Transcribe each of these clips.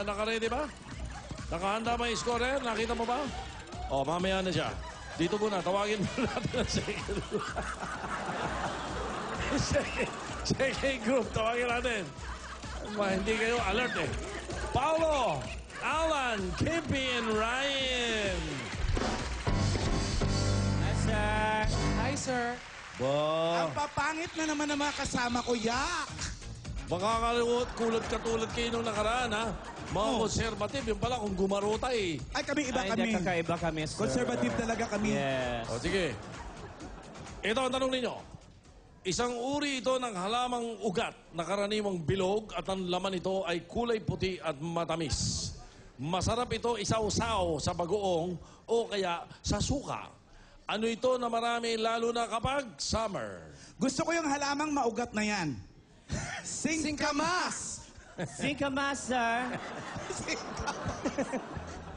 Naka-ready ba? Nakahanda ba yung scorer? Nakita mo ba? O, mamaya na siya. Dito muna, tawagin mo natin ang second group. second group, tawagin natin. Hindi kayo alert eh. Paolo, Alan, Kimpy, and Ryan. Hi, sir. Hi, sir. Ba, Ang papangit na naman ng mga kasama ko, yak! baka katulad kayo nung nakaraan, ha? Mga conservative, yung pala kung gumaruta eh. Ay, kami iba Ay, kami. hindi, kakaiba kami, sir. Conservative talaga kami. Yes. O, sige. Ito ang tanong ninyo. Isang uri ito ng halamang ugat na karaniwang bilog at ang laman nito ay kulay puti at matamis. Masarap ito isaw-saw sa bagoong o kaya sa suka. Ano ito na marami lalo na kapag summer? Gusto ko yung halamang maugat na yan. Singkamas! Singkamas, sir.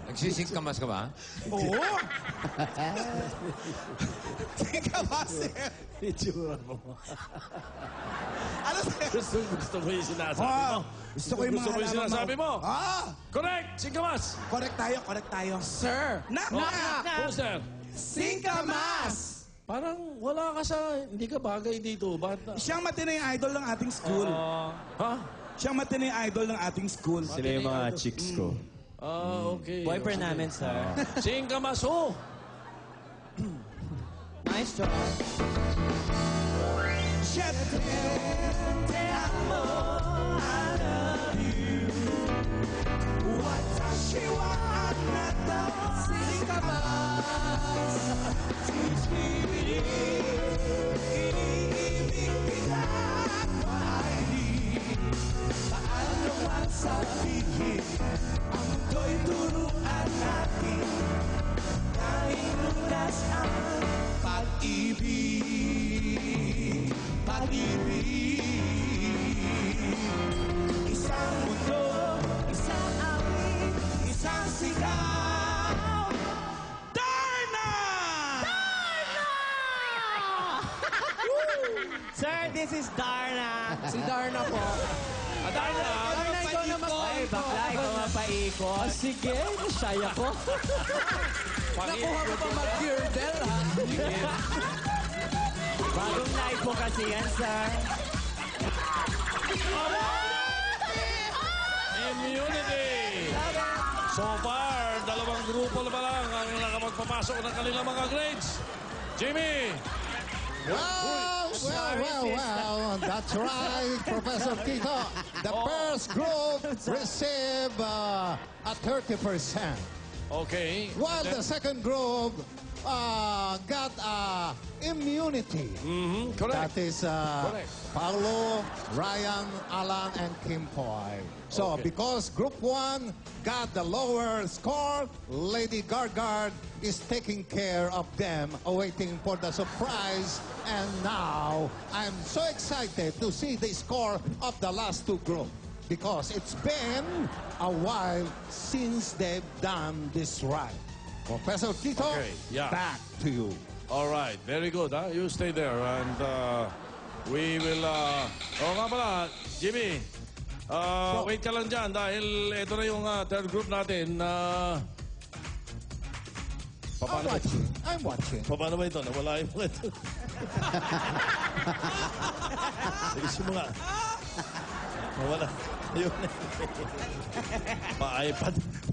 Nagsisingkamas ka ba? Oo! Singkamas, sir. Itsura mo. Ano, sir? Gusto mo yung sinasabi mo? Gusto ko yung mga Gusto mo yung halamang sinasabi mo? Correct! Singkamas! Correct tayo. Sir! Knock! Who's that? Singkamas! Parang wala ka sa... Hindi ka bagay dito. Ba't? Siyang matino yung idol ng ating school. Ha? Siyang matino yung idol ng ating school. Sila yung mga chicks ko. Okay. Boyfriend namin, sir. Singkamas, oh! Nice job. Chef, te amo, I love you. Watashi wa anata singkamas. Teach me iniibig kita mahalin. Paano man sabihin, ang mundo''y turuan natin. Tanging lunas ang pag-ibig. Isang mundo, isang awit, isang sigaw. Darna! Sir, this is Darna. Si Darna po. Darna! Darna, ikaw na mas... Ay, bakla, ikaw mapaikot. Sige, shy ako. Nakuha mo pa mag-girdle, ha? Bagong night po kasi yan, sir. Immunity! So far, dalawang grupo na pa lang ang nakapagpapasok ng kanilang mga grades. Jimmy! Well, that's right, Professor Tito. The first group received a 30%, Okay. while the second group got immunity. Correct. That is Correct. Paulo, Ryan, Alan, and Kim Poy. So, Okay. because Group 1 got the lower score, Lady Gargard is taking care of them, awaiting for the surprise. And now, I'm so excited to see the score of the last two groups, because it's been a while since they've done this right. Professor Tito, Okay, yeah. back to you. All right. Very good, ha? You stay there and we will... Oo nga pala, Jimmy. Wait ka lang dyan dahil ito na yung third group natin. I'm watching. I'm watching. Paano ba ito? Nawala yung mga ito. Sige mo nga. Nawala. Ayun.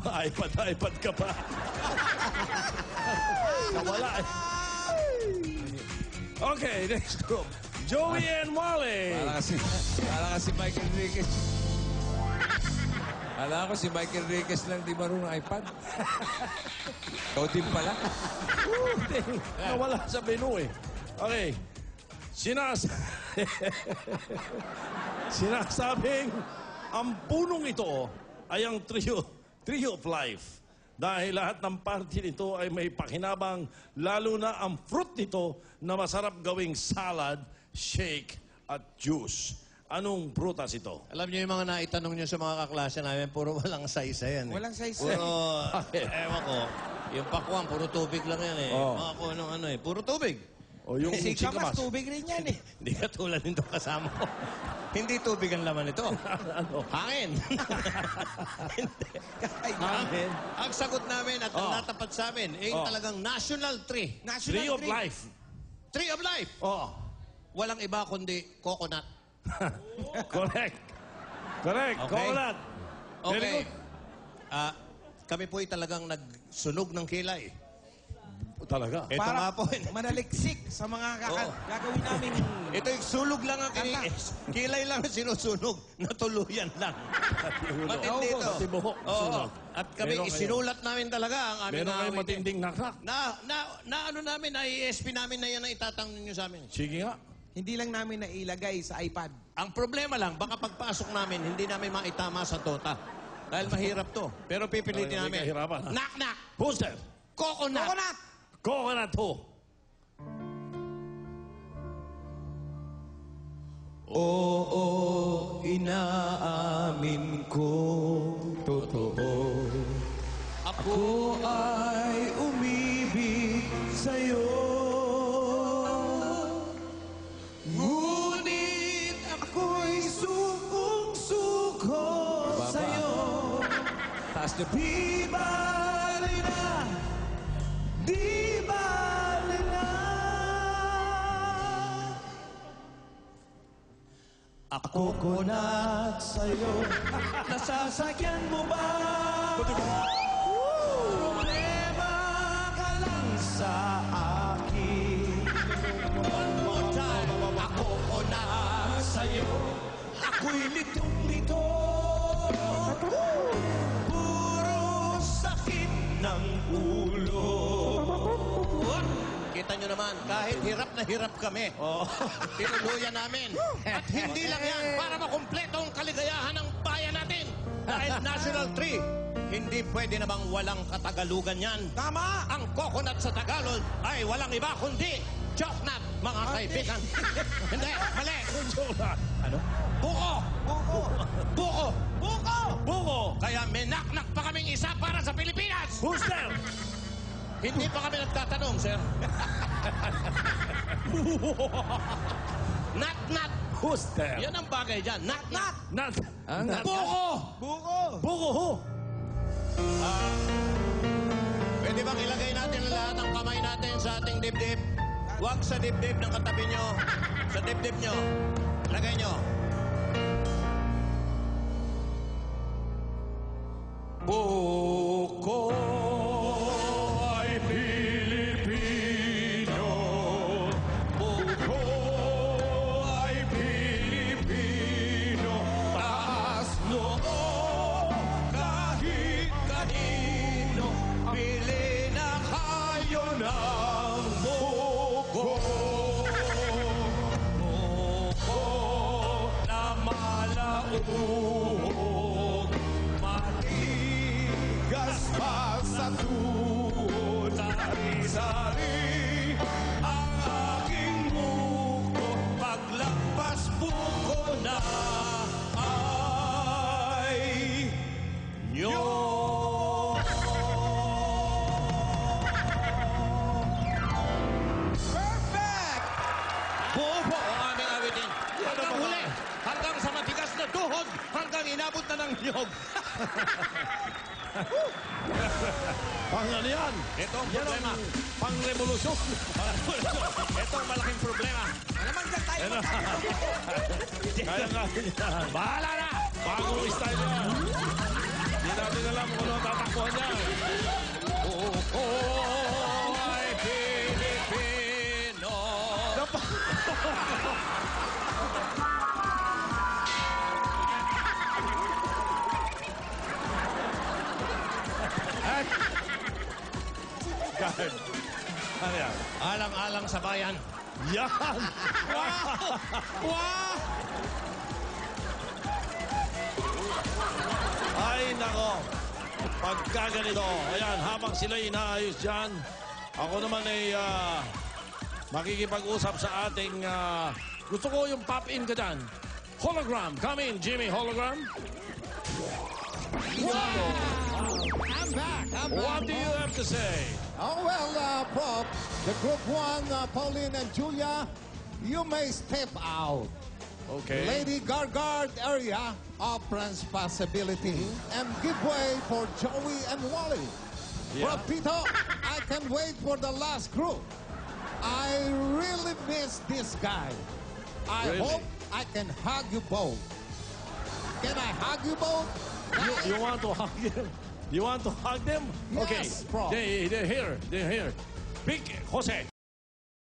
Pa-iPad ka pa. Nawala eh. Okay, next group. Joey and Wally. Parang kasi Michael Enriquez. Alam ko si Michael Enriquez lang di marunong iPad. Ikaw din pala. Nawala sa menu eh. Okay. Sinasabing ang punong ito ay ang tree of life. Dahil lahat ng party nito ay may pakinabang, lalo na ang fruit nito na masarap gawing salad, shake, at juice. Anong prutas ito? Alam niyo yung mga naitanong niyo sa mga kaklase namin, puro walang saysa yan. Walang saysa. Puro, ewan ko, yung pakwang, puro tubig lang yan eh. Oh. Mga kung anong ano eh, puro tubig. O yung Singkamas, singkamas? tubig rin yan eh. Hindi ka tulad nito kasama ko. Hindi tubig ang laman nito. Ano? Hangin. Hindi. Amen. Ang sagot namin at ang natapat sa amin ay talagang national tree. Tree of life. Tree of life. Oh. Walang iba kundi coconut. Correct. Correct. Okay. Coconut. Very Okay. good. Kami po ay talagang nagsunog ng kilay. Talaga. Ito nga po. manaliksik sa mga gagawin namin. Ito yung sulog lang ang kilay lang ang sinusunog. Natuluyan lang. Matindi ito. Pati buhok, Oo. sunog. At kami Meron kayo. isinulat namin talaga ang aming Meron kayong awitin. matinding nakrak. Na ano namin, na ESP namin na yan ang itatang ninyo sa amin. Sige nga. Hindi lang namin nailagay sa iPad. Ang problema lang, baka pagpasok namin, hindi namin maitama sa tota. Dahil mahirap to. Pero pipilitin Talagang may namin. kahirapan, ha? Knock-knock! Who's there? Coconut! Coconut! Coconut ho. Oo, inaamin ko totoo. Ako ay umibig sa'yo. Ngunit ako'y sukong-suko sa'yo. Taas niyo. Di bali na, di bali na. Ako coconut sa'yo, nasasakyan mo ba? Problema ka lang sa akin. One more time. Ako coconut Sa'yo, ako'y litong-lito. Puro sakit ng ulo. Kita nyo naman, kahit hirap na hirap kami, tinuluyan namin. At hindi lang yan, para makumpleto ang kaligayahan ng bayan natin. Dahil National Tree, hindi pwede namang walang katagalugan yan. Tama! Ang coconut sa Tagalog ay walang iba kundi choknat, mga kaibigan. Hindi, mali. Ano? Buko! Buko! Buko! Buko! Buko. Kaya may naknak pa kaming isa para sa Pilipinas. Who's there? Hindi pa kami nagtatanong, sir. Nat-nat. Who's there? Yan ang bagay dyan. Nat-nat. Nat. Buko! Buko! Buko ho. Pwede bang ilagay natin ang lahat ng kamay natin sa ating dibdib? Huwag sa dibdib ng katabi nyo. Sa dibdib nyo. Lagay nyo. Buko ay Pilipino. Buko ay Pilipino. Taas noo kahit kanino. Pili na kayo ng buko. Buko na malauhog. Matigas pa sa tuhod. Sari-sari ang aking buko. Paglagpas buko na ay nyo. Perfect! Buo po ang aming awitin. Hanggang huli. Hanggang sa matigas na tuhod. Hanggang inabot na ng niyog. Pang ano yan? Ito ang Yan problema. ang pang-revolusyon. Ito ang malaking problema. Alam dyan tayo Kaya nga yan. Bahala na! Bagong style yan. Hindi natin alam kung ano ang tatakbuhan niya. Buko ay Pilipino. Kahit. Ano yan? Alang-alang sa bayan. Yan! Wow! Ay, nako. Pagka ganito, ayan, habang sila inaayos dyan, ako naman ay makikipag-usap sa ating, gusto ko yung pop-in ka dyan. Hologram, come in, Jimmy, hologram. I'm back. What do you have to say? Oh, well, Prof, the Group 1, Pauline and Julia, you may step out. Okay. Lady Gargard area of responsibility and give way for Joey and Wally. Yeah. From Tito, I can wait for the last group. I really miss this guy. I Really? hope I can hug you both. Can I hug you both? You want to hug them? You want to hug them? Yes, Okay. bro. They're here. They're here. Big Jose.